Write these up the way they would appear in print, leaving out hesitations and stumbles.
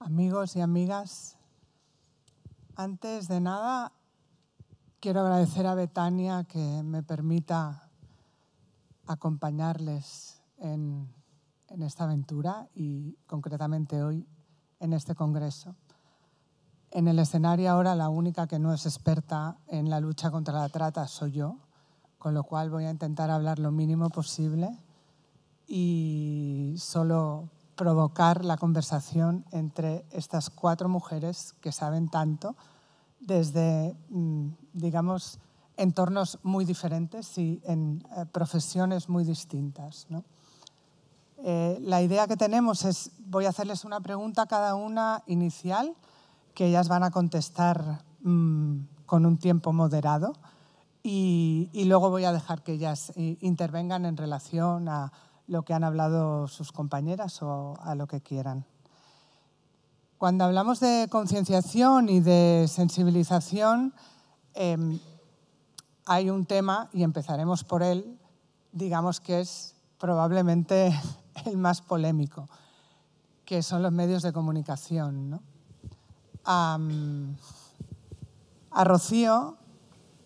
Amigos y amigas, antes de nada quiero agradecer a Betania que me permita acompañarles en esta aventura y concretamente hoy en este congreso. En el escenario ahora la única que no es experta en la lucha contra la trata soy yo, con lo cual voy a intentar hablar lo mínimo posible y solo provocar la conversación entre estas cuatro mujeres que saben tanto desde, digamos, entornos muy diferentes y en profesiones muy distintas, ¿no? La idea que tenemos es, voy a hacerles una pregunta a cada una inicial, que ellas van a contestar con un tiempo moderado y luego voy a dejar que ellas intervengan en relación a lo que han hablado sus compañeras o a lo que quieran. Cuando hablamos de concienciación y de sensibilización, hay un tema, y empezaremos por él, digamos que es probablemente el más polémico, que son los medios de comunicación, ¿no? A Rocío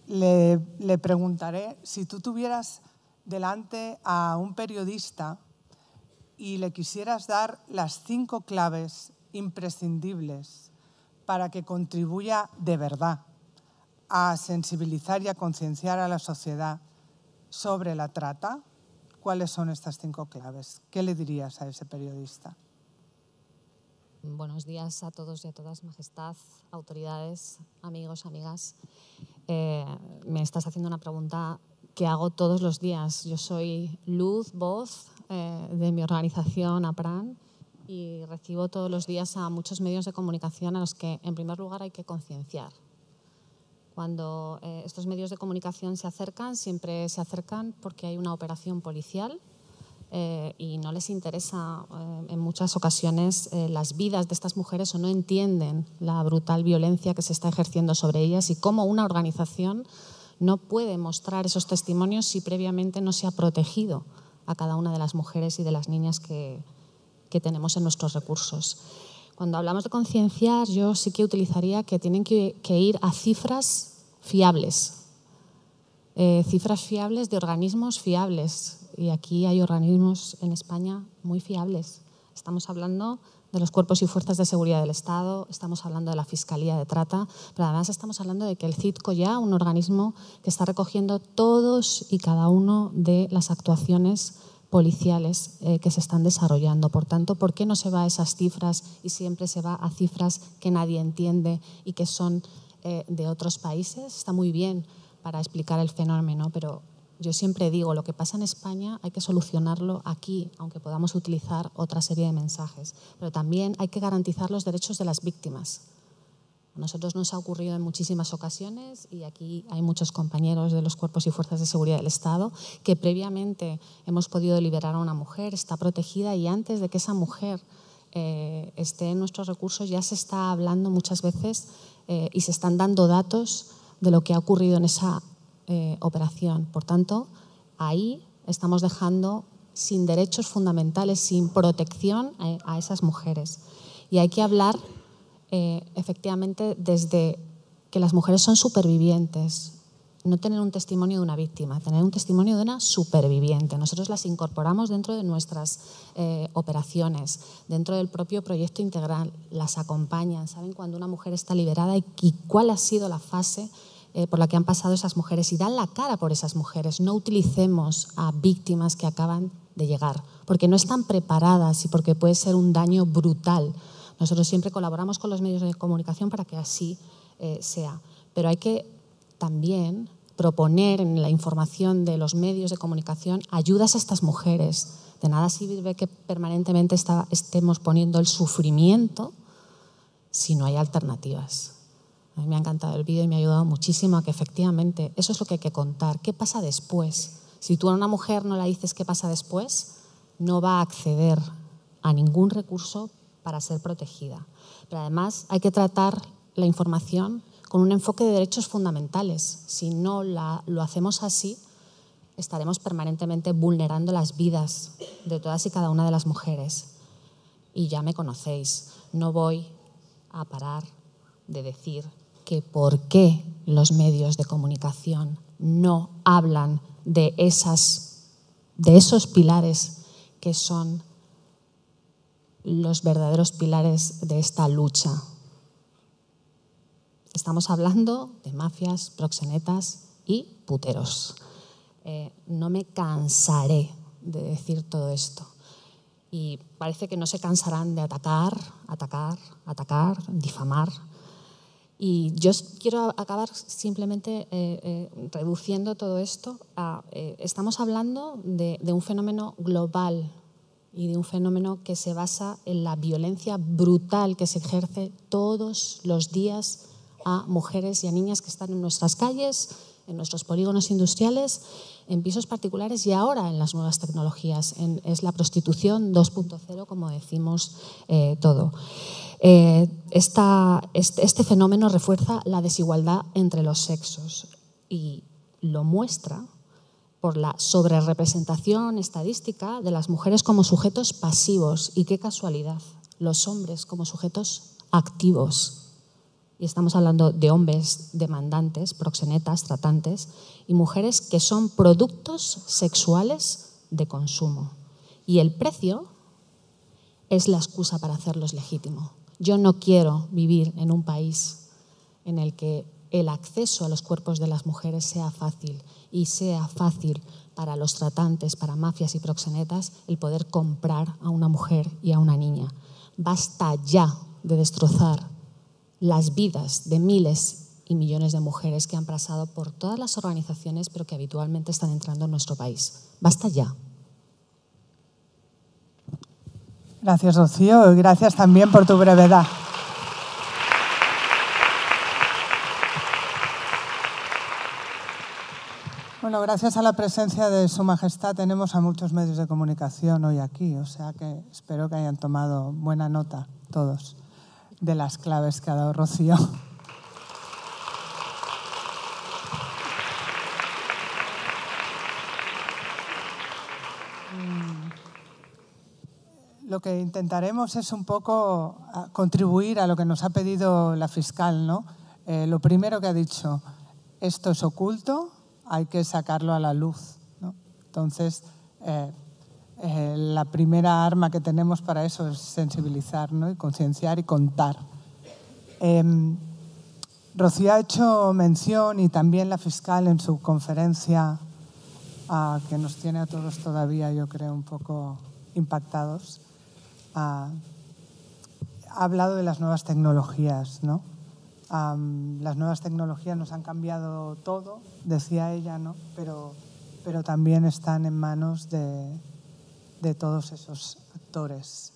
le preguntaré, si tú tuvieras delante a un periodista y le quisieras dar las 5 claves imprescindibles para que contribuya de verdad a sensibilizar y a concienciar a la sociedad sobre la trata, ¿cuáles son estas 5 claves? ¿Qué le dirías a ese periodista? Buenos días a todos y a todas, Majestad, autoridades, amigos, amigas. Me estás haciendo una pregunta que hago todos los días. Yo soy luz, voz de mi organización APRAN y recibo todos los días a muchos medios de comunicación a los que, en primer lugar, hay que concienciar. Cuando estos medios de comunicación se acercan, siempre se acercan porque hay una operación policial y no les interesa en muchas ocasiones las vidas de estas mujeres o no entienden la brutal violencia que se está ejerciendo sobre ellas y cómo una organización no puede mostrar esos testimonios si previamente no se ha protegido a cada una de las mujeres y de las niñas que tenemos en nuestros recursos. Cuando hablamos de concienciar, yo sí que utilizaría que tienen que ir a cifras fiables de organismos fiables. Y aquí hay organismos en España muy fiables. Estamos hablando de los cuerpos y fuerzas de seguridad del Estado, estamos hablando de la Fiscalía de Trata, pero además estamos hablando de que el CITCOYA, un organismo que está recogiendo todos y cada uno de las actuaciones policiales que se están desarrollando. Por tanto, ¿por qué no se va a esas cifras y siempre se va a cifras que nadie entiende y que son de otros países? Está muy bien para explicar el fenómeno, pero yo siempre digo, lo que pasa en España hay que solucionarlo aquí, aunque podamos utilizar otra serie de mensajes. Pero también hay que garantizar los derechos de las víctimas. A nosotros nos ha ocurrido en muchísimas ocasiones y aquí hay muchos compañeros de los cuerpos y fuerzas de seguridad del Estado que previamente hemos podido liberar a una mujer, está protegida y antes de que esa mujer esté en nuestros recursos ya se está hablando muchas veces y se están dando datos de lo que ha ocurrido en esa operación. Por tanto, ahí estamos dejando sin derechos fundamentales, sin protección a esas mujeres. Y hay que hablar efectivamente desde que las mujeres son supervivientes, no tener un testimonio de una víctima, tener un testimonio de una superviviente. Nosotros las incorporamos dentro de nuestras operaciones, dentro del propio proyecto integral, las acompañan, saben cuando una mujer está liberada y cuál ha sido la fase por la que han pasado esas mujeres y dan la cara por esas mujeres. No utilicemos a víctimas que acaban de llegar, porque no están preparadas y porque puede ser un daño brutal. Nosotros siempre colaboramos con los medios de comunicación para que así sea. Pero hay que también proponer en la información de los medios de comunicación ayudas a estas mujeres. De nada sirve que permanentemente estemos poniendo el sufrimiento si no hay alternativas. A mí me ha encantado el vídeo y me ha ayudado muchísimo a que efectivamente eso es lo que hay que contar. ¿Qué pasa después? Si tú a una mujer no le dices qué pasa después, no va a acceder a ningún recurso para ser protegida. Pero además hay que tratar la información con un enfoque de derechos fundamentales. Si no lo hacemos así, estaremos permanentemente vulnerando las vidas de todas y cada una de las mujeres. y ya me conocéis. No voy a parar de decir que por qué los medios de comunicación no hablan de esos pilares que son los verdaderos pilares de esta lucha. Estamos hablando de mafias, proxenetas y puteros. No me cansaré de decir todo esto. Y parece que no se cansarán de atacar, difamar. Y yo quiero acabar simplemente reduciendo todo esto a... estamos hablando de un fenómeno global y de un fenómeno que se basa en la violencia brutal que se ejerce todos los días a mujeres y a niñas que están en nuestras calles, en nuestros polígonos industriales, en pisos particulares y ahora en las nuevas tecnologías. Es la prostitución 2.0, como decimos todo. Este fenómeno refuerza la desigualdad entre los sexos y lo muestra por la sobrerepresentación estadística de las mujeres como sujetos pasivos. Y qué casualidad, los hombres como sujetos activos. Y estamos hablando de hombres demandantes, proxenetas, tratantes, y mujeres que son productos sexuales de consumo. Y el precio es la excusa para hacerlos legítimos. Yo no quiero vivir en un país en el que el acceso a los cuerpos de las mujeres sea fácil y sea fácil para los tratantes, para mafias y proxenetas, el poder comprar a una mujer y a una niña. Basta ya de destrozar las vidas de miles y millones de mujeres que han pasado por todas las organizaciones, pero que habitualmente están entrando en nuestro país. Basta ya. Gracias, Rocío, y gracias también por tu brevedad. Bueno, gracias a la presencia de Su Majestad tenemos a muchos medios de comunicación hoy aquí, o sea que espero que hayan tomado buena nota todos de las claves que ha dado Rocío. Lo que intentaremos es un poco contribuir a lo que nos ha pedido la fiscal, ¿no? Lo primero que ha dicho, esto es oculto, hay que sacarlo a la luz, ¿no? Entonces, la primera arma que tenemos para eso es sensibilizar, ¿no? Y concienciar y contar. Rocío ha hecho mención, y también la fiscal en su conferencia, que nos tiene a todos todavía, yo creo, un poco impactados, ha hablado de las nuevas tecnologías, ¿no? Las nuevas tecnologías nos han cambiado todo, decía ella, ¿no? Pero también están en manos de todos esos actores.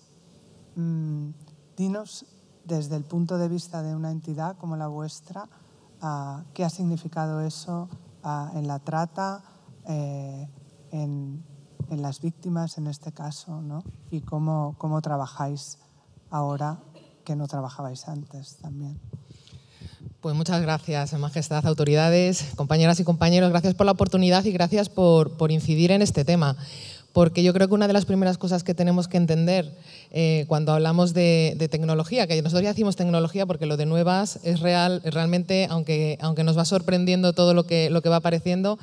Dinos, desde el punto de vista de una entidad como la vuestra, ¿qué ha significado eso en la trata, en las víctimas en este caso, ¿no? Y cómo trabajáis ahora que no trabajabais antes también? Pues muchas gracias, Majestad, autoridades, compañeras y compañeros. Gracias por la oportunidad y gracias por incidir en este tema. Porque yo creo que una de las primeras cosas que tenemos que entender cuando hablamos de tecnología, que nosotros ya decimos tecnología porque lo de nuevas es realmente, aunque nos va sorprendiendo todo lo que va apareciendo,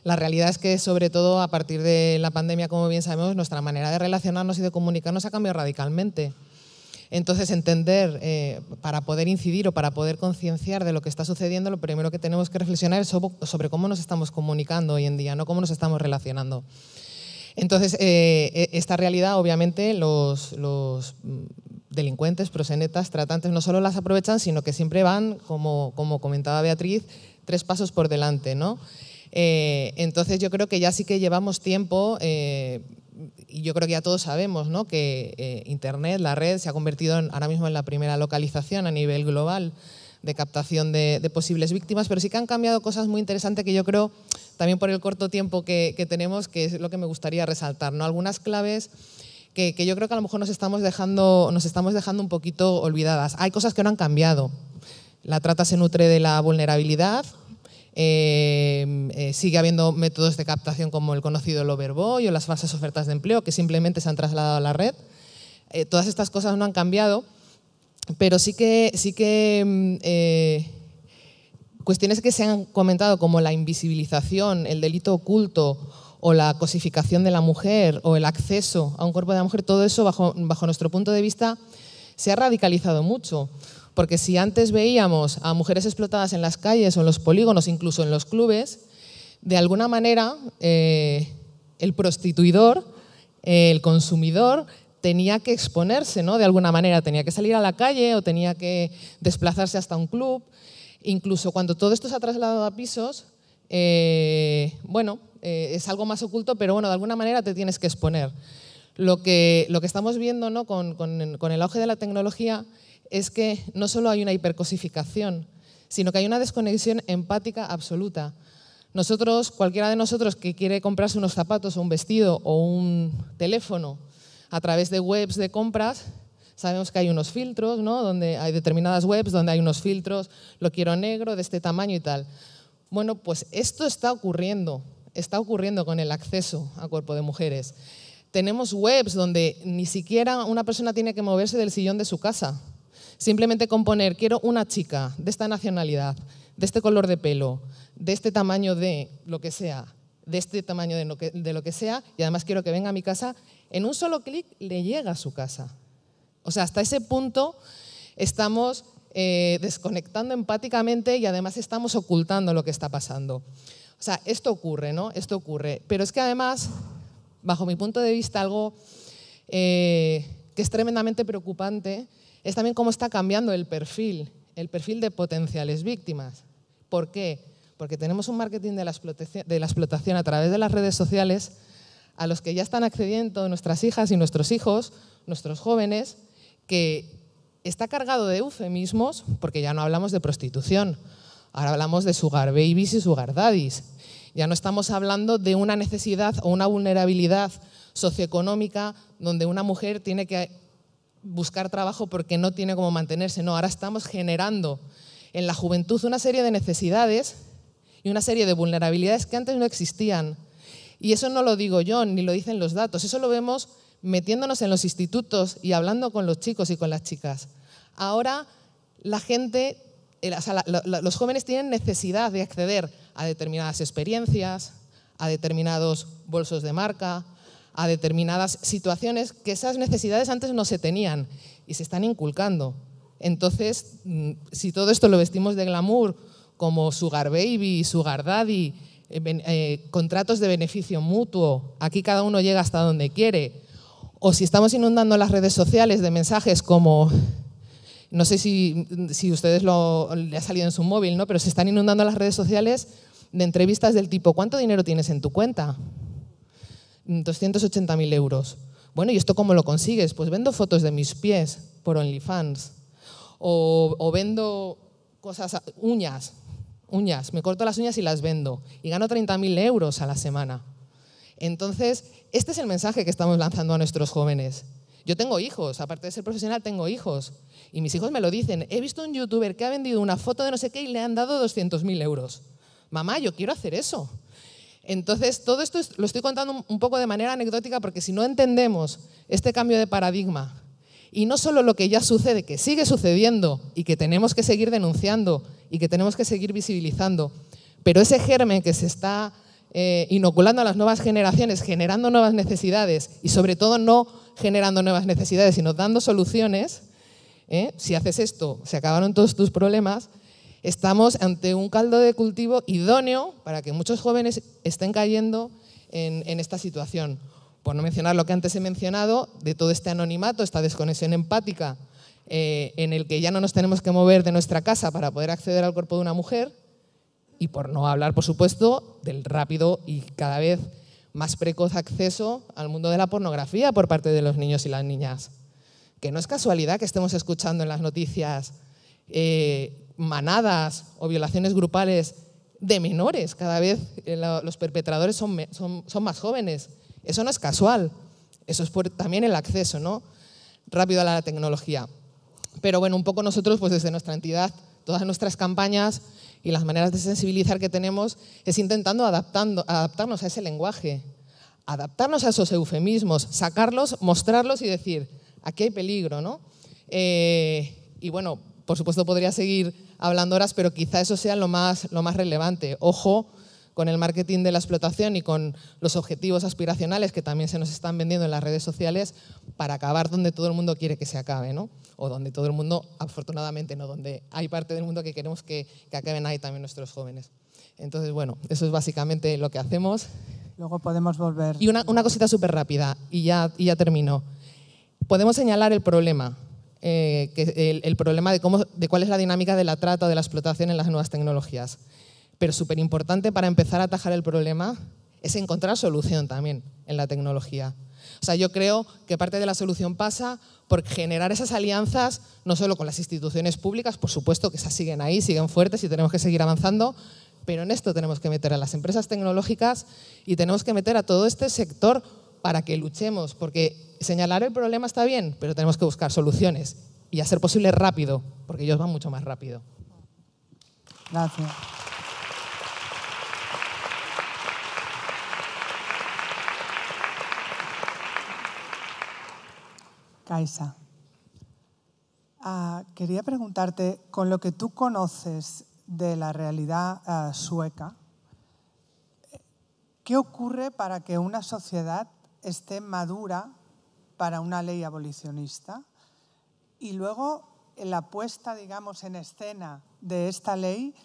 la realidad es que, sobre todo a partir de la pandemia, como bien sabemos, nuestra manera de relacionarnos y de comunicarnos ha cambiado radicalmente. Entonces, entender, para poder incidir o para poder concienciar de lo que está sucediendo, lo primero que tenemos que reflexionar es sobre cómo nos estamos comunicando hoy en día, no cómo nos estamos relacionando. Entonces, esta realidad, obviamente, los delincuentes, proxenetas, tratantes, no solo las aprovechan, sino que siempre van, como comentaba Beatriz, 3 pasos por delante, ¿no? Entonces, yo creo que ya sí que llevamos tiempo, y yo creo que ya todos sabemos, ¿no?, que Internet, la red, se ha convertido ahora mismo en la primera localización a nivel global de captación de posibles víctimas, pero sí que han cambiado cosas muy interesantes que yo creo, también por el corto tiempo que tenemos, que es lo que me gustaría resaltar, ¿no? Algunas claves que yo creo que a lo mejor nos estamos dejando un poquito olvidadas. Hay cosas que no han cambiado. La trata se nutre de la vulnerabilidad. Sigue habiendo métodos de captación como el conocido Loverboy o las falsas ofertas de empleo que simplemente se han trasladado a la red. todas estas cosas no han cambiado, pero sí que cuestiones que se han comentado como la invisibilización, el delito oculto o la cosificación de la mujer o el acceso a un cuerpo de la mujer, todo eso bajo nuestro punto de vista se ha radicalizado mucho. Porque si antes veíamos a mujeres explotadas en las calles o en los polígonos, incluso en los clubes, de alguna manera el prostituidor, el consumidor, tenía que exponerse, ¿no? De alguna manera, tenía que salir a la calle o tenía que desplazarse hasta un club. Incluso cuando todo esto se ha trasladado a pisos, es algo más oculto, pero bueno, de alguna manera te tienes que exponer. Lo que estamos viendo, ¿no? con el auge de la tecnología es que no solo hay una hipercosificación, sino que hay una desconexión empática absoluta. Nosotros, cualquiera de nosotros que quiere comprarse unos zapatos o un vestido o un teléfono a través de webs de compras, sabemos que hay unos filtros, ¿no? Donde hay determinadas webs donde hay unos filtros, lo quiero negro, de este tamaño y tal. Bueno, pues esto está ocurriendo con el acceso a cuerpo de mujeres. Tenemos webs donde ni siquiera una persona tiene que moverse del sillón de su casa. Simplemente con poner, quiero una chica de esta nacionalidad, de este color de pelo, de este tamaño de lo que sea, de este tamaño de lo que sea, y además quiero que venga a mi casa, en un solo clic le llega a su casa. O sea, hasta ese punto estamos desconectando empáticamente y además estamos ocultando lo que está pasando. O sea, esto ocurre, ¿no? Esto ocurre. Pero es que además, bajo mi punto de vista, algo que es tremendamente preocupante es también cómo está cambiando el perfil de potenciales víctimas. ¿Por qué? Porque tenemos un marketing de la explotación a través de las redes sociales a los que ya están accediendo nuestras hijas y nuestros hijos, nuestros jóvenes, que está cargado de eufemismos, porque ya no hablamos de prostitución, ahora hablamos de sugar babies y sugar daddies. Ya no estamos hablando de una necesidad o una vulnerabilidad socioeconómica donde una mujer tiene que buscar trabajo porque no tiene cómo mantenerse. No, ahora estamos generando en la juventud una serie de necesidades y una serie de vulnerabilidades que antes no existían. Y eso no lo digo yo, ni lo dicen los datos, eso lo vemos metiéndonos en los institutos y hablando con los chicos y con las chicas. Ahora la gente, los jóvenes tienen necesidad de acceder a determinadas experiencias, a determinados bolsos de marca, a determinadas situaciones que esas necesidades antes no se tenían y se están inculcando. Entonces, si todo esto lo vestimos de glamour, como sugar baby, sugar daddy, contratos de beneficio mutuo, aquí cada uno llega hasta donde quiere, o si estamos inundando las redes sociales de mensajes como, no sé si ustedes le ha salido en su móvil, ¿no? Pero se están inundando las redes sociales de entrevistas del tipo, ¿cuánto dinero tienes en tu cuenta? 280.000 euros. Bueno, ¿y esto cómo lo consigues? Pues vendo fotos de mis pies por OnlyFans. O vendo cosas, uñas, me corto las uñas y las vendo. Y gano 30.000 euros a la semana. Entonces, este es el mensaje que estamos lanzando a nuestros jóvenes. Yo tengo hijos, aparte de ser profesional, tengo hijos. Y mis hijos me lo dicen. He visto un youtuber que ha vendido una foto de no sé qué y le han dado 200.000 euros. Mamá, yo quiero hacer eso. Entonces, todo esto lo estoy contando un poco de manera anecdótica porque si no entendemos este cambio de paradigma y no solo lo que ya sucede, que sigue sucediendo y que tenemos que seguir denunciando y que tenemos que seguir visibilizando, pero ese germen que se está inoculando a las nuevas generaciones, generando nuevas necesidades y sobre todo no generando nuevas necesidades, sino dando soluciones, si haces esto, se acabaron todos tus problemas. Estamos ante un caldo de cultivo idóneo para que muchos jóvenes estén cayendo en esta situación. Por no mencionar lo que antes he mencionado, de todo este anonimato, esta desconexión empática, en el que ya no nos tenemos que mover de nuestra casa para poder acceder al cuerpo de una mujer, y por no hablar, por supuesto, del rápido y cada vez más precoz acceso al mundo de la pornografía por parte de los niños y las niñas. Que no es casualidad que estemos escuchando en las noticias manadas o violaciones grupales de menores. Cada vez los perpetradores son más jóvenes. Eso no es casual. Eso es por también el acceso, ¿no? Rápido a la tecnología. Pero bueno, un poco nosotros, pues desde nuestra entidad, todas nuestras campañas y las maneras de sensibilizar que tenemos es intentando adaptarnos a ese lenguaje, adaptarnos a esos eufemismos, sacarlos, mostrarlos y decir, aquí hay peligro, ¿no? Y bueno, por supuesto podría seguir hablando horas, pero quizá eso sea lo más relevante. Ojo con el marketing de la explotación y con los objetivos aspiracionales que también se nos están vendiendo en las redes sociales para acabar donde todo el mundo quiere que se acabe, ¿no? O donde todo el mundo, afortunadamente, no, donde hay parte del mundo que queremos que acaben ahí también nuestros jóvenes. Entonces, bueno, eso es básicamente lo que hacemos. Luego podemos volver. Y una cosita súper rápida, y ya termino. Podemos señalar el problema, el problema de cuál es la dinámica de la trata o de la explotación en las nuevas tecnologías. Pero súper importante para empezar a atajar el problema es encontrar solución también en la tecnología. O sea, yo creo que parte de la solución pasa por generar esas alianzas, no solo con las instituciones públicas, por supuesto que esas siguen ahí, siguen fuertes y tenemos que seguir avanzando, pero en esto tenemos que meter a las empresas tecnológicas y tenemos que meter a todo este sector para que luchemos, porque señalar el problema está bien, pero tenemos que buscar soluciones y a ser posible rápido, porque ellos van mucho más rápido. Gracias. Kaisa, quería preguntarte, con lo que tú conoces de la realidad sueca, ¿qué ocurre para que una sociedad esté madura para una ley abolicionista? Y luego, la puesta, digamos, en escena de esta ley,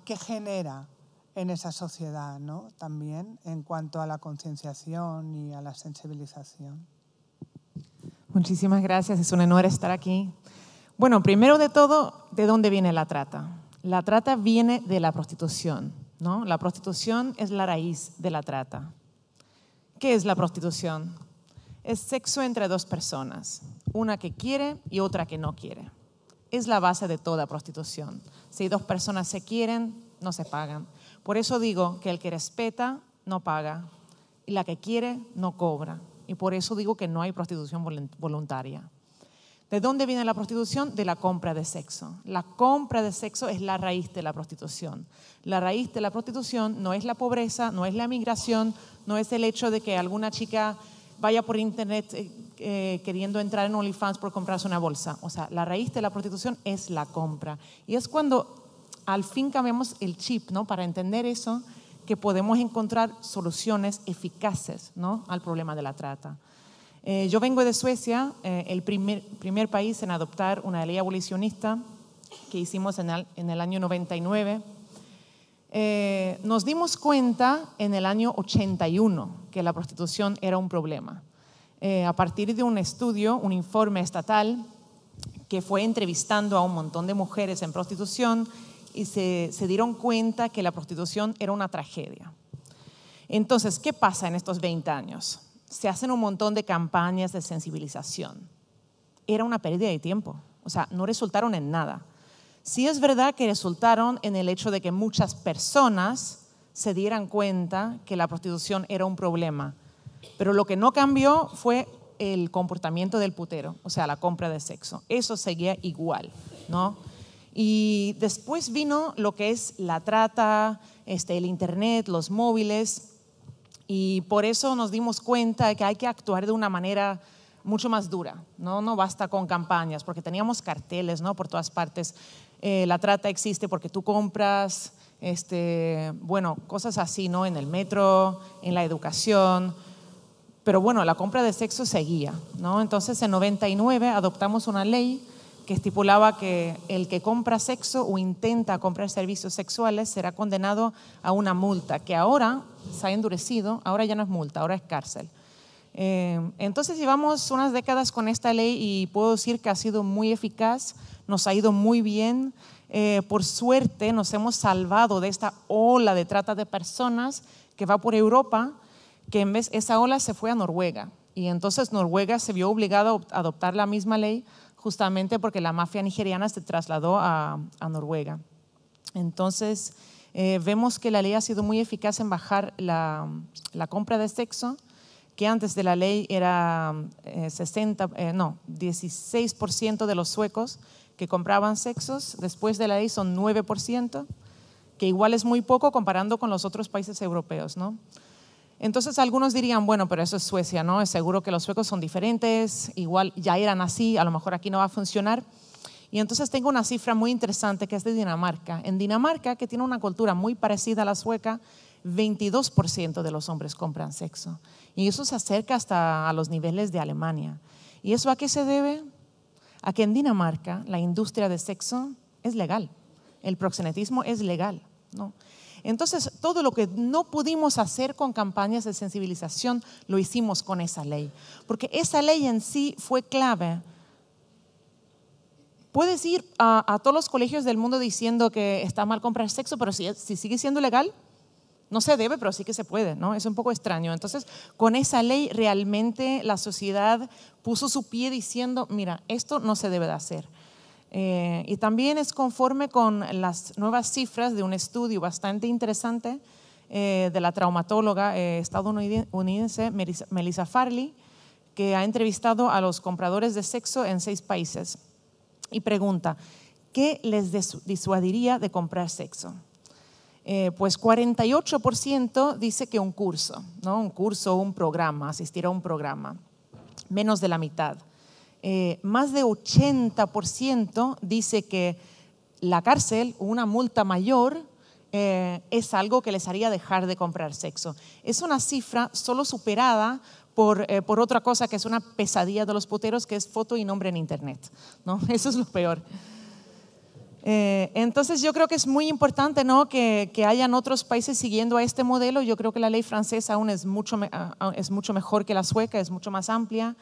¿qué genera en esa sociedad, ¿no? También en cuanto a la concienciación y a la sensibilización. Muchísimas gracias, es un honor estar aquí. Bueno, primero de todo, ¿de dónde viene la trata? La trata viene de la prostitución, ¿no? La prostitución es la raíz de la trata. ¿Qué es la prostitución? Es sexo entre dos personas, una que quiere y otra que no quiere. Es la base de toda prostitución. Si dos personas se quieren, no se pagan. Por eso digo que el que respeta no paga y la que quiere no cobra. Y por eso digo que no hay prostitución voluntaria. ¿De dónde viene la prostitución? De la compra de sexo. La compra de sexo es la raíz de la prostitución. La raíz de la prostitución no es la pobreza, no es la migración, no es el hecho de que alguna chica vaya por internet queriendo entrar en OnlyFans por comprarse una bolsa. O sea, la raíz de la prostitución es la compra. Y es cuando al fin cambiamos el chip, ¿no? Para entender eso, que podemos encontrar soluciones eficaces, ¿no? Al problema de la trata. Yo vengo de Suecia, el primer país en adoptar una ley abolicionista que hicimos en el año 99. Nos dimos cuenta en el año 81 que la prostitución era un problema. A partir de un estudio, un informe estatal que fue entrevistando a un montón de mujeres en prostitución y se dieron cuenta que la prostitución era una tragedia. Entonces, ¿qué pasa en estos 20 años? Se hacen un montón de campañas de sensibilización. Era una pérdida de tiempo, o sea, no resultaron en nada. Sí es verdad que resultaron en el hecho de que muchas personas se dieran cuenta que la prostitución era un problema, pero lo que no cambió fue el comportamiento del putero, o sea, la compra de sexo. Eso seguía igual, ¿no? Y después vino lo que es la trata, el internet, los móviles, y por eso nos dimos cuenta de que hay que actuar de una manera mucho más dura, ¿no? No basta con campañas, porque teníamos carteles, ¿no? Por todas partes. La trata existe porque tú compras, bueno, cosas así, ¿no? En el metro, en la educación. Pero bueno, la compra de sexo seguía, ¿no? Entonces, en 99 adoptamos una ley que estipulaba que el que compra sexo o intenta comprar servicios sexuales será condenado a una multa, que ahora se ha endurecido, ahora ya no es multa, ahora es cárcel. Entonces llevamos unas décadas con esta ley y puedo decir que ha sido muy eficaz, nos ha ido muy bien. Por suerte nos hemos salvado de esta ola de trata de personas que va por Europa, que en vez esa ola se fue a Noruega. Y entonces Noruega se vio obligada a adoptar la misma ley justamente porque la mafia nigeriana se trasladó a Noruega. Entonces, vemos que la ley ha sido muy eficaz en bajar la compra de sexo, que antes de la ley era 16% de los suecos que compraban sexos, después de la ley son 9%, que igual es muy poco comparando con los otros países europeos, ¿no? Entonces algunos dirían, bueno, pero eso es Suecia, ¿no? Es seguro que los suecos son diferentes, igual ya eran así, a lo mejor aquí no va a funcionar. Y entonces tengo una cifra muy interesante que es de Dinamarca. En Dinamarca, que tiene una cultura muy parecida a la sueca, 22% de los hombres compran sexo. Y eso se acerca hasta a los niveles de Alemania. ¿Y eso a qué se debe? A que en Dinamarca la industria de sexo es legal. El proxenetismo es legal, ¿no? Entonces, todo lo que no pudimos hacer con campañas de sensibilización, lo hicimos con esa ley. Porque esa ley en sí fue clave. Puedes ir a todos los colegios del mundo diciendo que está mal comprar sexo, pero si sigue siendo legal, no se debe, pero sí que se puede, ¿no? Es un poco extraño. Entonces, con esa ley realmente la sociedad puso su pie diciendo, mira, esto no se debe de hacer. Y también es conforme con las nuevas cifras de un estudio bastante interesante de la traumatóloga estadounidense Melissa Farley, que ha entrevistado a los compradores de sexo en 6 países. Y pregunta, ¿qué les disuadiría de comprar sexo? Pues 48% dice que un curso, ¿no? Un curso o un programa, asistir a un programa. Menos de la mitad. Más de 80% dice que la cárcel o una multa mayor es algo que les haría dejar de comprar sexo. Es una cifra solo superada por otra cosa que es una pesadilla de los puteros, que es foto y nombre en internet, ¿no? Eso es lo peor. Entonces yo creo que es muy importante, ¿no? que hayan otros países siguiendo a este modelo. Yo creo que la ley francesa aún es mucho mejor que la sueca, es mucho más amplia.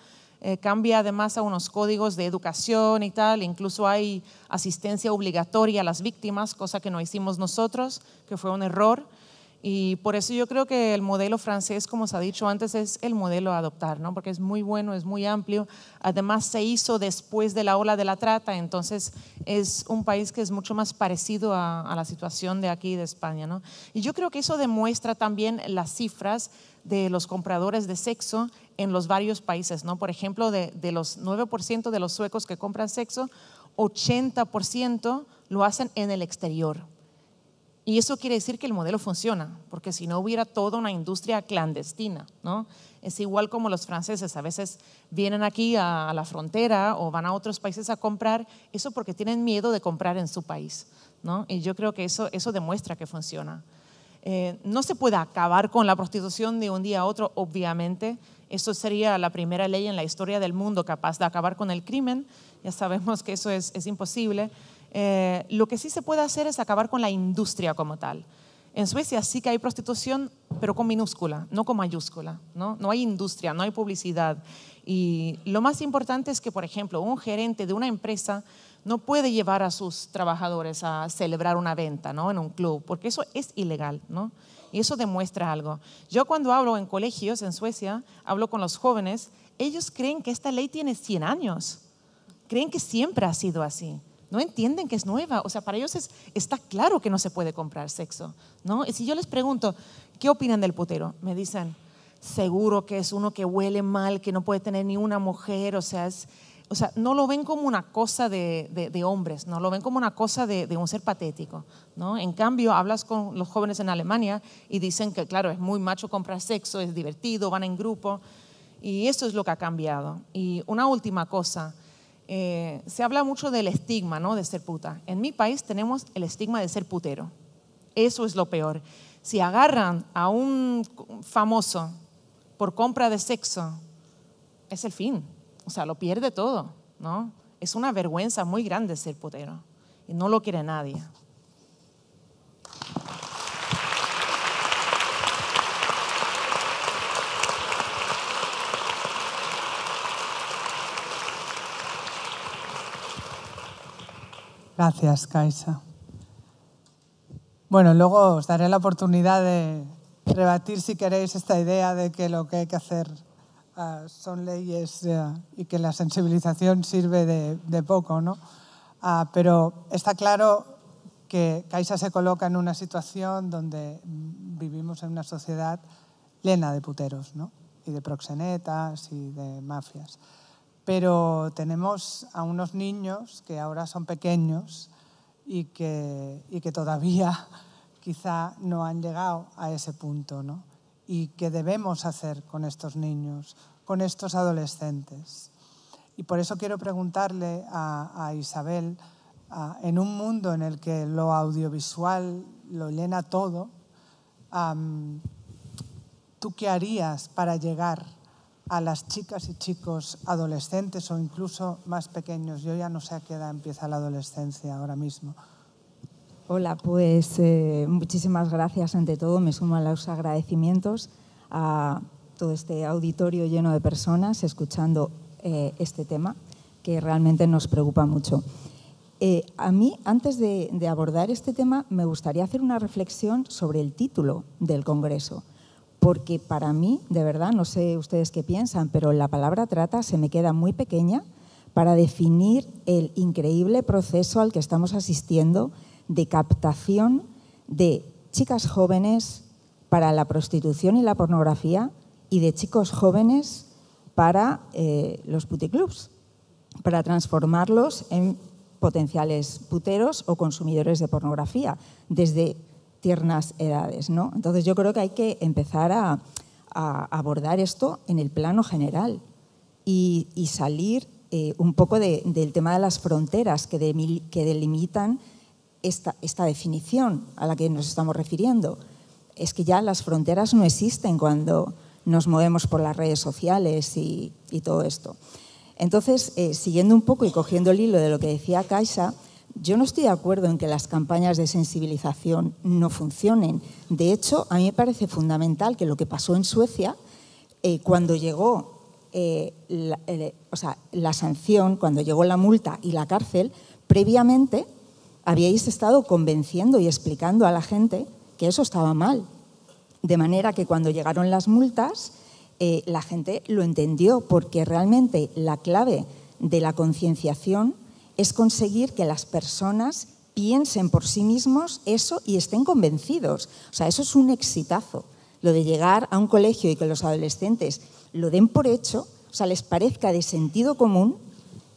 Cambia además a unos códigos de educación y tal, incluso hay asistencia obligatoria a las víctimas, cosa que no hicimos nosotros, que fue un error. Y por eso yo creo que el modelo francés, como se ha dicho antes, es el modelo a adoptar, ¿no? Porque es muy bueno, es muy amplio. Además se hizo después de la ola de la trata, entonces es un país que es mucho más parecido a la situación de aquí de España, ¿no? Y yo creo que eso demuestra también las cifras de los compradores de sexo en los varios países, ¿no? Por ejemplo, de los 9% de los suecos que compran sexo, 80% lo hacen en el exterior. Y eso quiere decir que el modelo funciona, porque si no hubiera toda una industria clandestina, ¿no? Es igual como los franceses a veces vienen aquí a la frontera o van a otros países a comprar, eso porque tienen miedo de comprar en su país, ¿no? Y yo creo que eso demuestra que funciona. No se puede acabar con la prostitución de un día a otro, obviamente. Eso sería la primera ley en la historia del mundo capaz de acabar con el crimen. Ya sabemos que eso es imposible. Lo que sí se puede hacer es acabar con la industria como tal. En Suecia sí que hay prostitución, pero con minúscula, no con mayúscula, ¿no? No hay industria, no hay publicidad. Y lo más importante es que, por ejemplo, un gerente de una empresa no puede llevar a sus trabajadores a celebrar una venta, ¿no? En un club, porque eso es ilegal, ¿no? Y eso demuestra algo. Yo cuando hablo en colegios en Suecia, hablo con los jóvenes, ellos creen que esta ley tiene 100 años. Creen que siempre ha sido así. No entienden que es nueva. O sea, para ellos está claro que no se puede comprar sexo, ¿no? Y si yo les pregunto, ¿qué opinan del putero? Me dicen, seguro que es uno que huele mal, que no puede tener ni una mujer. O sea, no lo ven como una cosa de hombres, no lo ven como una cosa de un ser patético, ¿no? En cambio, hablas con los jóvenes en Alemania y dicen que, claro, es muy macho comprar sexo, es divertido, van en grupo. Y eso es lo que ha cambiado. Y una última cosa. Se habla mucho del estigma, ¿no? De ser puta. En mi país tenemos el estigma de ser putero. Eso es lo peor. Si agarran a un famoso por compra de sexo, es el fin. O sea, lo pierde todo, ¿no? Es una vergüenza muy grande ser putero y no lo quiere nadie. Gracias, Kaisa. Bueno, luego os daré la oportunidad de rebatir, si queréis, esta idea de que lo que hay que hacer son leyes y que la sensibilización sirve de poco, ¿no? Pero está claro que Kaisa se coloca en una situación donde vivimos en una sociedad llena de puteros, ¿no? Y de proxenetas y de mafias. Pero tenemos a unos niños que ahora son pequeños y que todavía quizá no han llegado a ese punto, ¿no? y qué debemos hacer con estos niños, con estos adolescentes. Y por eso quiero preguntarle a Isabel, en un mundo en el que lo audiovisual lo llena todo, ¿tú qué harías para llegar a las chicas y chicos adolescentes o incluso más pequeños? Yo ya no sé a qué edad empieza la adolescencia ahora mismo. Hola, pues muchísimas gracias ante todo. Me sumo a los agradecimientos a todo este auditorio lleno de personas escuchando este tema que realmente nos preocupa mucho. A mí, antes de abordar este tema, me gustaría hacer una reflexión sobre el título del Congreso, porque para mí, de verdad, no sé ustedes qué piensan, pero la palabra trata se me queda muy pequeña para definir el increíble proceso al que estamos asistiendo de captación de chicas jóvenes para la prostitución y la pornografía y de chicos jóvenes para los puticlubs, para transformarlos en potenciales puteros o consumidores de pornografía desde tiernas edades, ¿no? Entonces yo creo que hay que empezar a abordar esto en el plano general y salir un poco del tema de las fronteras que delimitan esta definición a la que nos estamos refiriendo. Es que ya las fronteras no existen cuando nos movemos por las redes sociales y todo esto. Entonces, siguiendo un poco y cogiendo el hilo de lo que decía Kaisa, yo no estoy de acuerdo en que las campañas de sensibilización no funcionen. De hecho, a mí me parece fundamental que lo que pasó en Suecia, cuando llegó la sanción, cuando llegó la multa y la cárcel, previamente habíais estado convenciendo y explicando a la gente que eso estaba mal. De manera que cuando llegaron las multas, la gente lo entendió, porque realmente la clave de la concienciación es conseguir que las personas piensen por sí mismos eso y estén convencidos. O sea, eso es un exitazo. Lo de llegar a un colegio y que los adolescentes lo den por hecho, o sea, les parezca de sentido común,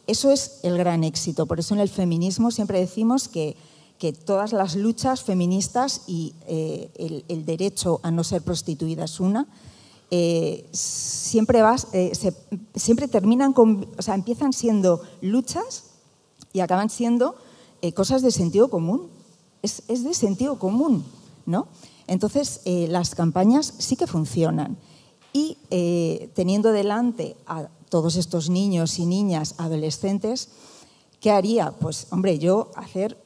eso es el gran éxito. Por eso en el feminismo siempre decimos que todas las luchas feministas y el derecho a no ser prostituida es una, siempre terminan con, o sea, empiezan siendo luchas y acaban siendo cosas de sentido común. Es de sentido común, ¿no? Entonces, las campañas sí que funcionan. Y teniendo delante a todos estos niños y niñas adolescentes, ¿qué haría? Pues, hombre,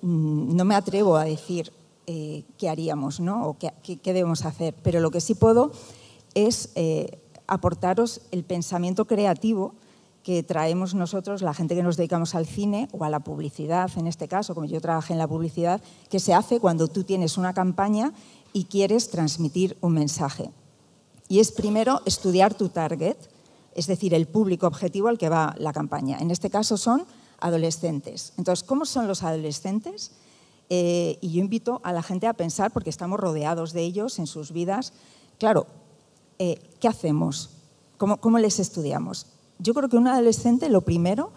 no me atrevo a decir qué haríamos, ¿no? O qué debemos hacer, pero lo que sí puedo es aportaros el pensamiento creativo que traemos nosotros, la gente que nos dedicamos al cine o a la publicidad, en este caso, como yo trabajé en la publicidad, que se hace cuando tú tienes una campaña y quieres transmitir un mensaje. Y es primero estudiar tu target, es decir, el público objetivo al que va la campaña. En este caso son adolescentes. Entonces, ¿cómo son los adolescentes? Y yo invito a la gente a pensar, porque estamos rodeados de ellos en sus vidas. Claro, ¿qué hacemos? ¿Cómo les estudiamos? Yo creo que un adolescente lo primero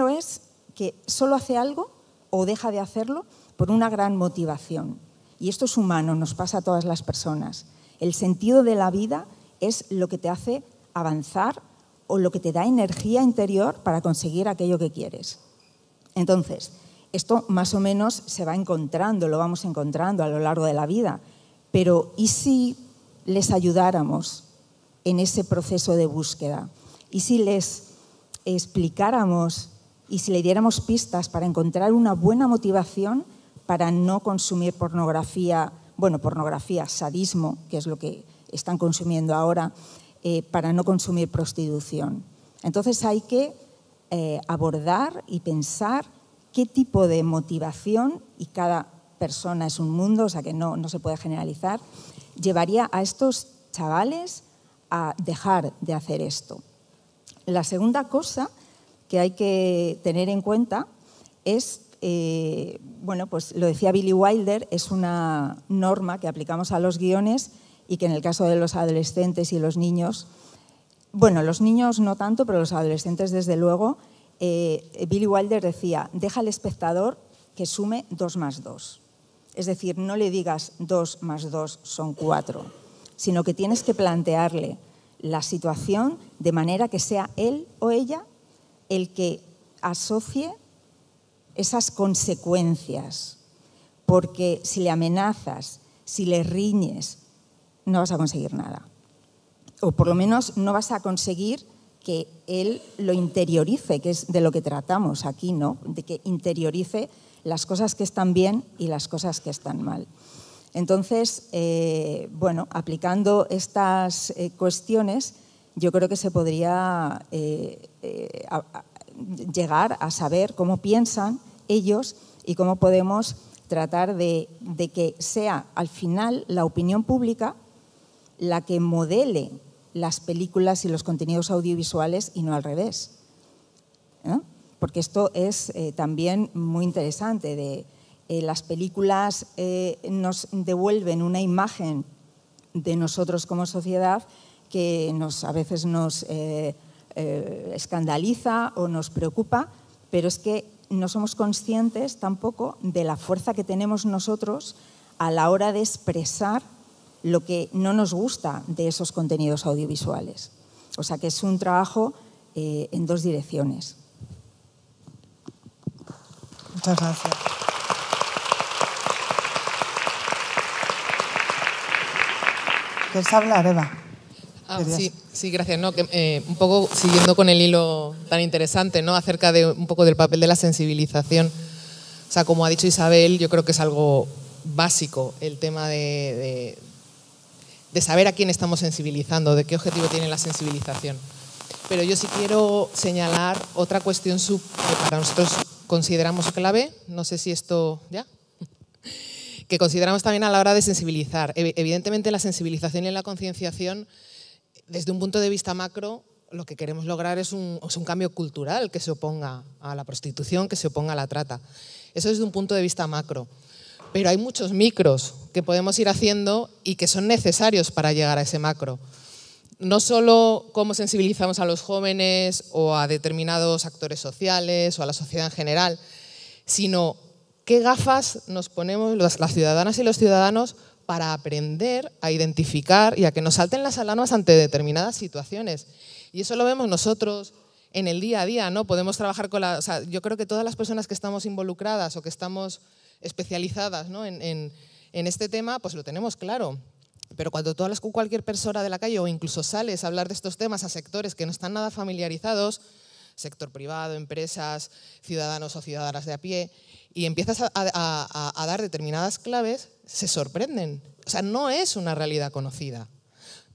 es que solo hace algo o deja de hacerlo por una gran motivación. Y esto es humano, nos pasa a todas las personas. El sentido de la vida es lo que te hace avanzar o lo que te da energía interior para conseguir aquello que quieres. Entonces, esto más o menos se va encontrando, lo vamos encontrando a lo largo de la vida. Pero ¿y si les ayudáramos en ese proceso de búsqueda? ¿Y si les explicáramos y si le diéramos pistas para encontrar una buena motivación para no consumir pornografía, sadismo, que es lo que están consumiendo ahora, para no consumir prostitución? Entonces hay que abordar y pensar qué tipo de motivación, y cada persona es un mundo, o sea que no se puede generalizar, llevaría a estos chavales a dejar de hacer esto. La segunda cosa que hay que tener en cuenta es, pues lo decía Billy Wilder, es una norma que aplicamos a los guiones y que en el caso de los adolescentes y los niños, los niños no tanto, pero los adolescentes desde luego, Billy Wilder decía, deja al espectador que sume 2 más 2. Es decir, no le digas 2 más 2 son 4, sino que tienes que plantearle la situación de manera que sea él o ella el que asocie esas consecuencias. Porque si le amenazas, si le riñes, no vas a conseguir nada. O por lo menos no vas a conseguir que él lo interiorice, que es de lo que tratamos aquí, ¿no? De que interiorice las cosas que están bien y las cosas que están mal. Entonces, bueno, aplicando estas cuestiones, yo creo que se podría llegar a saber cómo piensan ellos y cómo podemos tratar de que sea al final la opinión pública la que modele las películas y los contenidos audiovisuales y no al revés. Porque esto es también muy interesante. Las películas nos devuelven una imagen de nosotros como sociedad que a veces nos escandaliza o nos preocupa, pero es que no somos conscientes tampoco de la fuerza que tenemos nosotros a la hora de expresar lo que no nos gusta de esos contenidos audiovisuales. O sea que es un trabajo en dos direcciones. Muchas gracias. ¿Quieres hablar, Eva? Sí, gracias. No, un poco siguiendo con el hilo tan interesante, ¿no? Acerca de un poco del papel de la sensibilización. O sea, como ha dicho Isabel, yo creo que es algo básico el tema de saber a quién estamos sensibilizando, de qué objetivo tiene la sensibilización. Pero yo sí quiero señalar otra cuestión que para nosotros consideramos clave, no sé si esto ya, que consideramos también a la hora de sensibilizar. Evidentemente la sensibilización y la concienciación, desde un punto de vista macro, lo que queremos lograr es un cambio cultural que se oponga a la prostitución, que se oponga a la trata. Eso desde un punto de vista macro. Pero hay muchos micros que podemos ir haciendo y que son necesarios para llegar a ese macro. No solo cómo sensibilizamos a los jóvenes o a determinados actores sociales o a la sociedad en general, sino qué gafas nos ponemos las ciudadanas y los ciudadanos para aprender a identificar y a que nos salten las alarmas ante determinadas situaciones. Y eso lo vemos nosotros en el día a día, ¿no? Podemos trabajar con yo creo que todas las personas que estamos involucradas o que estamos especializadas, ¿no? en este tema, pues lo tenemos claro. Pero cuando tú hablas con cualquier persona de la calle o incluso sales a hablar de estos temas a sectores que no están nada familiarizados, sector privado, empresas, ciudadanos o ciudadanas de a pie, y empiezas a dar determinadas claves, se sorprenden. O sea, no es una realidad conocida.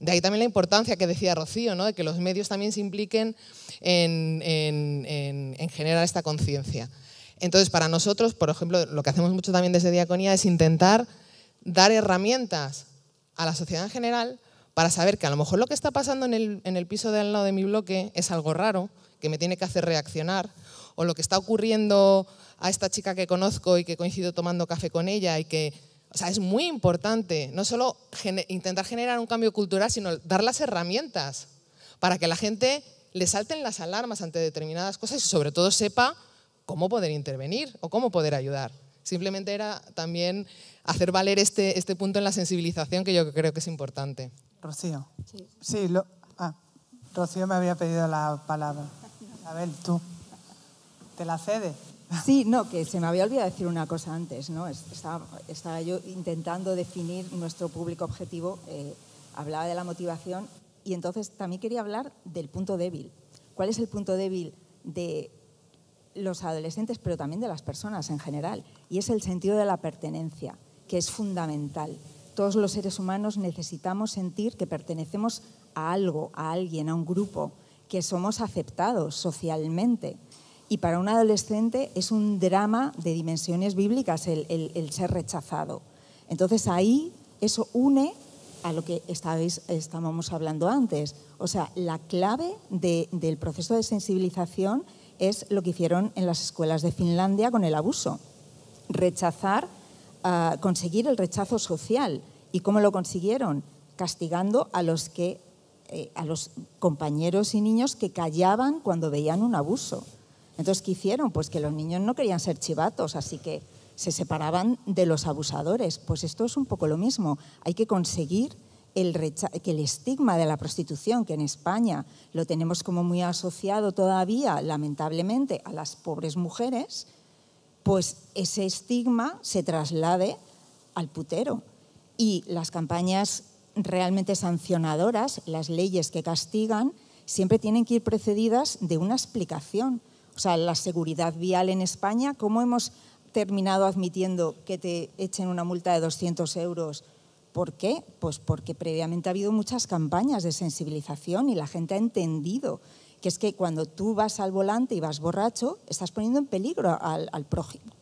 De ahí también la importancia que decía Rocío, ¿no? De que los medios también se impliquen en generar esta conciencia. Entonces, para nosotros, por ejemplo, lo que hacemos mucho también desde Diaconía es intentar dar herramientas a la sociedad en general para saber que a lo mejor lo que está pasando en el piso de al lado de mi bloque es algo raro, que me tiene que hacer reaccionar, o lo que está ocurriendo a esta chica que conozco y que coincido tomando café con ella y que, o sea, es muy importante no solo intentar generar un cambio cultural, sino dar las herramientas para que la gente le salten las alarmas ante determinadas cosas y sobre todo sepa cómo poder intervenir o cómo poder ayudar. Simplemente era también hacer valer este punto en la sensibilización que yo creo que es importante. Rocío. Sí, Rocío me había pedido la palabra. Abel, tú. ¿Te la cede? Sí, no, que se me había olvidado decir una cosa antes, ¿no? Estaba yo intentando definir nuestro público objetivo, hablaba de la motivación y entonces también quería hablar del punto débil. ¿Cuál es el punto débil de los adolescentes, pero también de las personas en general? Y es el sentido de la pertenencia, que es fundamental. Todos los seres humanos necesitamos sentir que pertenecemos a algo, a alguien, a un grupo, que somos aceptados socialmente. Y para un adolescente es un drama de dimensiones bíblicas el ser rechazado. Entonces ahí eso une a lo que estábamos hablando antes. O sea, la clave del proceso de sensibilización es lo que hicieron en las escuelas de Finlandia con el abuso. Conseguir el rechazo social. ¿Y cómo lo consiguieron? Castigando a los compañeros y niños que callaban cuando veían un abuso. Entonces, ¿qué hicieron? Pues que los niños no querían ser chivatos, así que se separaban de los abusadores. Pues esto es un poco lo mismo. Hay que conseguir que el estigma de la prostitución, que en España lo tenemos como muy asociado todavía, lamentablemente, a las pobres mujeres, pues ese estigma se traslade al putero. Y las campañas realmente sancionadoras, las leyes que castigan, siempre tienen que ir precedidas de una explicación. O sea, la seguridad vial en España, ¿cómo hemos terminado admitiendo que te echen una multa de 200 euros? ¿Por qué? Pues porque previamente ha habido muchas campañas de sensibilización y la gente ha entendido que es que cuando tú vas al volante y vas borracho, estás poniendo en peligro al prójimo.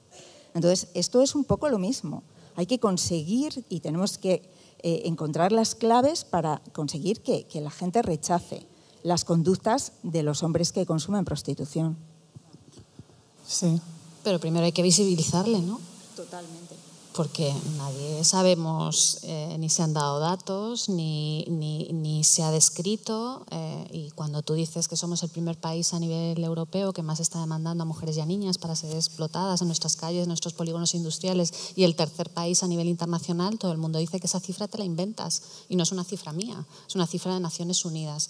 Entonces, esto es un poco lo mismo. Hay que conseguir y tenemos que encontrar las claves para conseguir que la gente rechace las conductas de los hombres que consumen prostitución. Sí. Pero primero hay que visibilizarle, ¿no? Totalmente. Porque nadie sabemos, ni se han dado datos, ni se ha descrito. Y cuando tú dices que somos el primer país a nivel europeo que más está demandando a mujeres y a niñas para ser explotadas en nuestras calles, en nuestros polígonos industriales, y el tercer país a nivel internacional, todo el mundo dice que esa cifra te la inventas. Y no es una cifra mía, es una cifra de Naciones Unidas.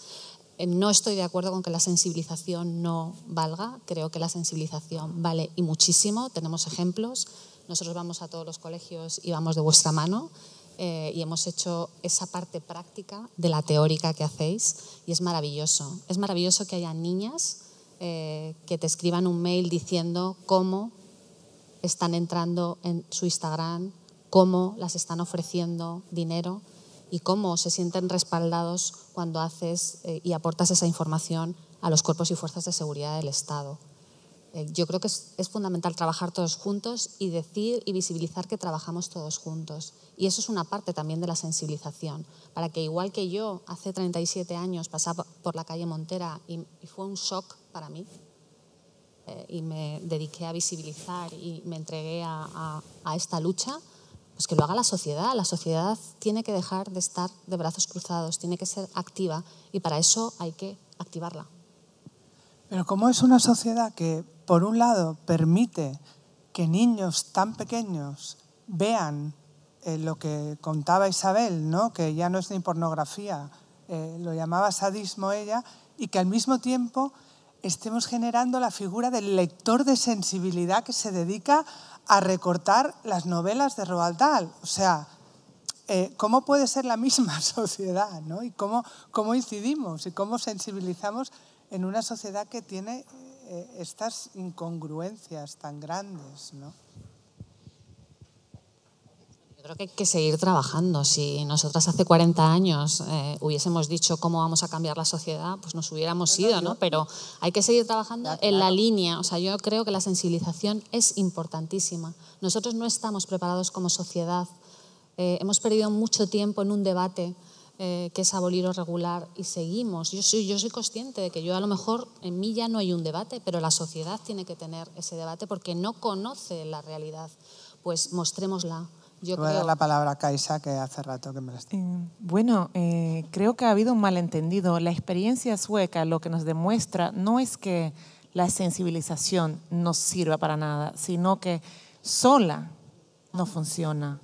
No estoy de acuerdo con que la sensibilización no valga. Creo que la sensibilización vale y muchísimo. Tenemos ejemplos. Nosotros vamos a todos los colegios y vamos de vuestra mano y hemos hecho esa parte práctica de la teórica que hacéis y es maravilloso. Es maravilloso que haya niñas que te escriban un mail diciendo cómo están entrando en su Instagram, cómo las están ofreciendo dinero y cómo se sienten respaldados cuando haces y aportas esa información a los cuerpos y fuerzas de seguridad del Estado. Yo creo que es fundamental trabajar todos juntos y decir y visibilizar que trabajamos todos juntos. Y eso es una parte también de la sensibilización, para que igual que yo hace 37 años pasaba por la calle Montera y fue un shock para mí, y me dediqué a visibilizar y me entregué a esta lucha, pues que lo haga la sociedad. La sociedad tiene que dejar de estar de brazos cruzados, tiene que ser activa y para eso hay que activarla. Pero como es una sociedad que, por un lado, permite que niños tan pequeños vean lo que contaba Isabel, ¿no? Que ya no es ni pornografía, lo llamaba sadismo ella, y que al mismo tiempo estemos generando la figura del lector de sensibilidad que se dedica a recortar las novelas de Roald Dahl. O sea, ¿cómo puede ser la misma sociedad, ¿no? Y cómo incidimos y cómo sensibilizamos en una sociedad que tiene estas incongruencias tan grandes, ¿no? Yo creo que hay que seguir trabajando. Si nosotras hace 40 años hubiésemos dicho cómo vamos a cambiar la sociedad, pues nos hubiéramos ido, ¿no? Pero hay que seguir trabajando en la línea. O sea, yo creo que la sensibilización es importantísima. Nosotros no estamos preparados como sociedad. Hemos perdido mucho tiempo en un debate que es abolir o regular y seguimos. Yo soy consciente de que yo a lo mejor en mí ya no hay un debate, pero la sociedad tiene que tener ese debate porque no conoce la realidad. Pues mostrémosla. Voy a dar la palabra a Kaisa, que hace rato que me la está. Bueno, creo que ha habido un malentendido. La experiencia sueca lo que nos demuestra no es que la sensibilización no sirva para nada, sino que sola no funciona.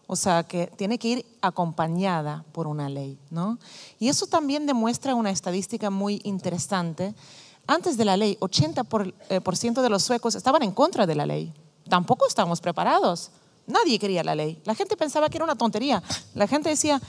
O sea, que tiene que ir acompañada por una ley, ¿no? Y eso también demuestra una estadística muy interesante. Antes de la ley, 80% de los suecos estaban en contra de la ley. Tampoco estábamos preparados. Nadie quería la ley. La gente pensaba que era una tontería. La gente decía,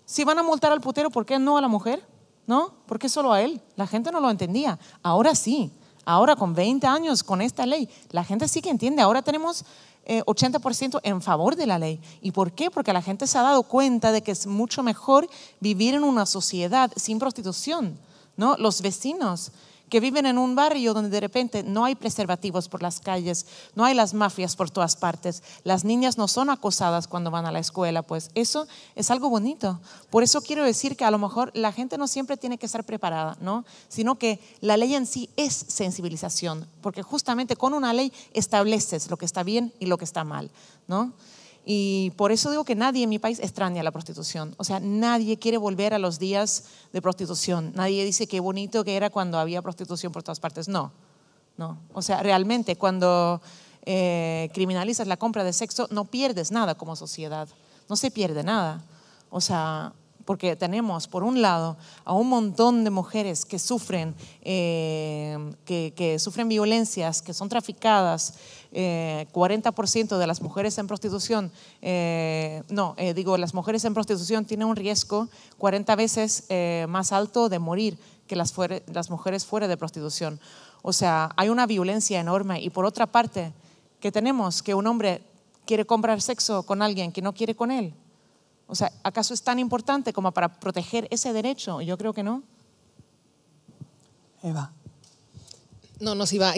si van a multar al putero, ¿por qué no a la mujer? ¿No? ¿Por qué solo a él? La gente no lo entendía. Ahora sí. Ahora con 20 años, con esta ley, la gente sí que entiende. Ahora tenemos 80% en favor de la ley. ¿Y por qué? Porque la gente se ha dado cuenta de que es mucho mejor vivir en una sociedad sin prostitución, ¿no? Los vecinos que viven en un barrio donde de repente no hay preservativos por las calles, no hay las mafias por todas partes, las niñas no son acosadas cuando van a la escuela, pues eso es algo bonito. Por eso quiero decir que a lo mejor la gente no siempre tiene que estar preparada, ¿no? Sino que la ley en sí es sensibilización, porque justamente con una ley estableces lo que está bien y lo que está mal, ¿no? Y por eso digo que nadie en mi país extraña la prostitución. O sea, nadie quiere volver a los días de prostitución. Nadie dice qué bonito que era cuando había prostitución por todas partes. No, no. O sea, realmente cuando criminalizas la compra de sexo, no pierdes nada como sociedad, no se pierde nada. O sea, porque tenemos, por un lado, a un montón de mujeres que sufren, que sufren violencias, que son traficadas. 40% de las mujeres en prostitución, las mujeres en prostitución tienen un riesgo 40 veces más alto de morir que las mujeres fuera de prostitución. O sea, hay una violencia enorme. Y por otra parte, ¿qué tenemos? Que un hombre quiere comprar sexo con alguien que no quiere con él. O sea, ¿acaso es tan importante como para proteger ese derecho? Yo creo que no. Eva. No, nos iba.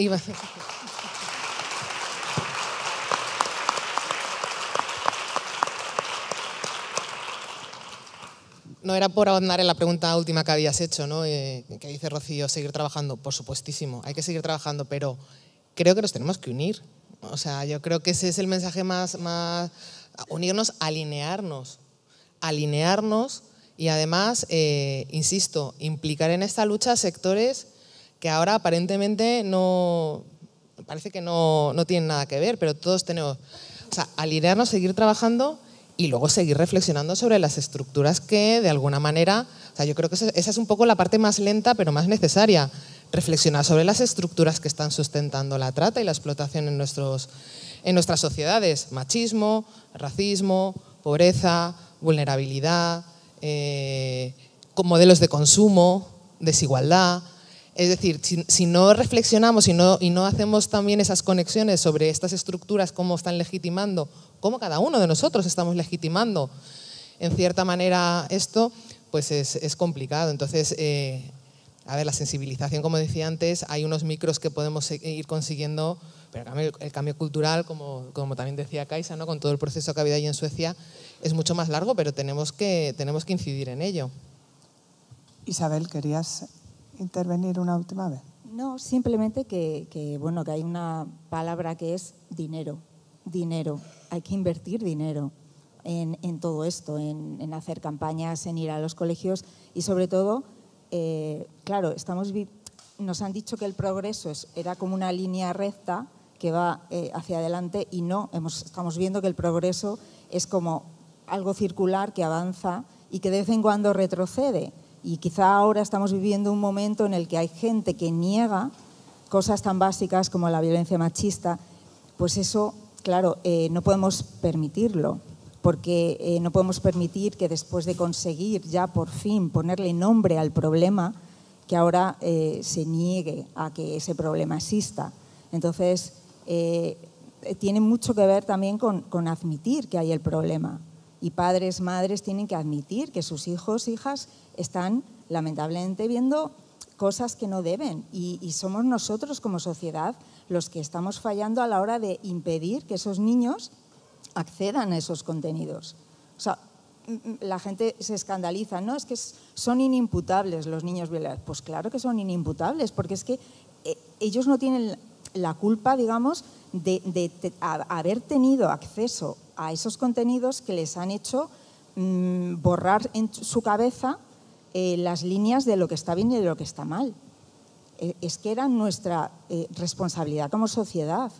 No era por ahondar en la pregunta última que habías hecho, ¿no? Que dice Rocío, seguir trabajando. Por supuestísimo, hay que seguir trabajando, pero creo que nos tenemos que unir. O sea, yo creo que ese es el mensaje más unirnos, alinearnos y además, insisto, implicar en esta lucha sectores que ahora aparentemente parece que no tienen nada que ver, pero todos tenemos, o sea, alinearnos, seguir trabajando y luego seguir reflexionando sobre las estructuras que de alguna manera, o sea, yo creo que esa es un poco la parte más lenta pero más necesaria, reflexionar sobre las estructuras que están sustentando la trata y la explotación en nuestras sociedades, machismo, racismo, pobreza, vulnerabilidad, con modelos de consumo, desigualdad. Es decir, si no reflexionamos y no hacemos también esas conexiones sobre estas estructuras, cómo están legitimando, cómo cada uno de nosotros estamos legitimando en cierta manera esto, pues es complicado. Entonces, la sensibilización, como decía antes, hay unos micros que podemos ir consiguiendo, pero el cambio cultural, como también decía Kaisa, ¿no? Con todo el proceso que ha habido ahí en Suecia, es mucho más largo, pero tenemos que incidir en ello. Isabel, ¿querías intervenir una última vez? No, simplemente que hay una palabra que es dinero. Dinero. Hay que invertir dinero en todo esto, en hacer campañas, en ir a los colegios y sobre todo, claro, nos han dicho que el progreso era como una línea recta que va hacia adelante y no, estamos viendo que el progreso es como algo circular que avanza y que de vez en cuando retrocede. Y quizá ahora estamos viviendo un momento en el que hay gente que niega cosas tan básicas como la violencia machista. Pues eso, claro, no podemos permitirlo, porque no podemos permitir que después de conseguir ya por fin ponerle nombre al problema, que ahora se niegue a que ese problema exista. Entonces, tiene mucho que ver también con admitir que hay el problema. Y padres, madres tienen que admitir que sus hijos, hijas, están lamentablemente viendo cosas que no deben. Y somos nosotros como sociedad los que estamos fallando a la hora de impedir que esos niños accedan a esos contenidos. O sea, la gente se escandaliza, ¿no? Es que son inimputables los niños violados. Pues claro que son inimputables, porque es que ellos no tienen la culpa, digamos, de haber tenido acceso a esos contenidos que les han hecho borrar en su cabeza las líneas de lo que está bien y de lo que está mal. Es que era nuestra responsabilidad como sociedad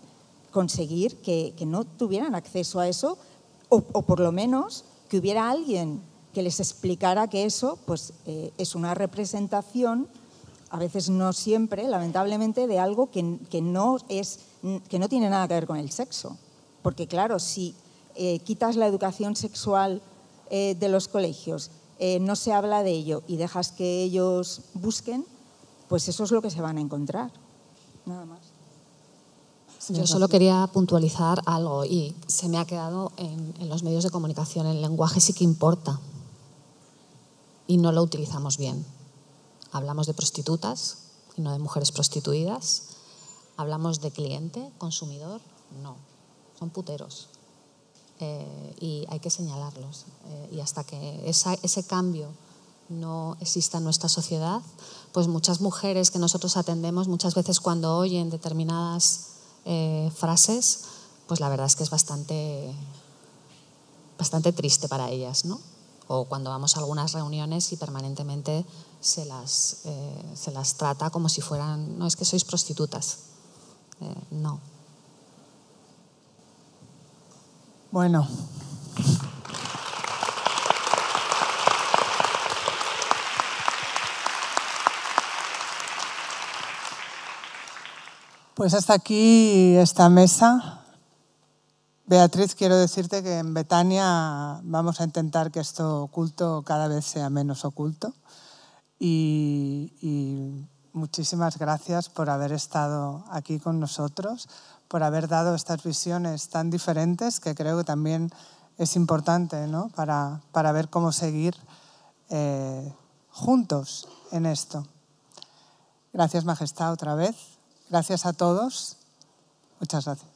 conseguir que no tuvieran acceso a eso o por lo menos que hubiera alguien que les explicara que eso pues, es una representación, a veces no siempre, lamentablemente, de algo que no tiene nada que ver con el sexo. Porque claro, si quitas la educación sexual de los colegios, no se habla de ello y dejas que ellos busquen, pues eso es lo que se van a encontrar. Nada más. Yo solo quería puntualizar algo y se me ha quedado en los medios de comunicación. El lenguaje sí que importa y no lo utilizamos bien. Hablamos de prostitutas y no de mujeres prostituidas. Hablamos de cliente, consumidor, no. Son puteros. Y hay que señalarlos. Y hasta que ese cambio no exista en nuestra sociedad, pues muchas mujeres que nosotros atendemos, muchas veces cuando oyen determinadas frases, pues la verdad es que es bastante triste para ellas, ¿no? O cuando vamos a algunas reuniones y permanentemente se las trata como si fueran, no, es que sois prostitutas. No. Bueno. Pues hasta aquí esta mesa. Beatriz, quiero decirte que en Betania vamos a intentar que esto oculto cada vez sea menos oculto. Y muchísimas gracias por haber estado aquí con nosotros, por haber dado estas visiones tan diferentes, que creo que también es importante, ¿no? para ver cómo seguir juntos en esto. Gracias, Majestad, otra vez. Gracias a todos. Muchas gracias.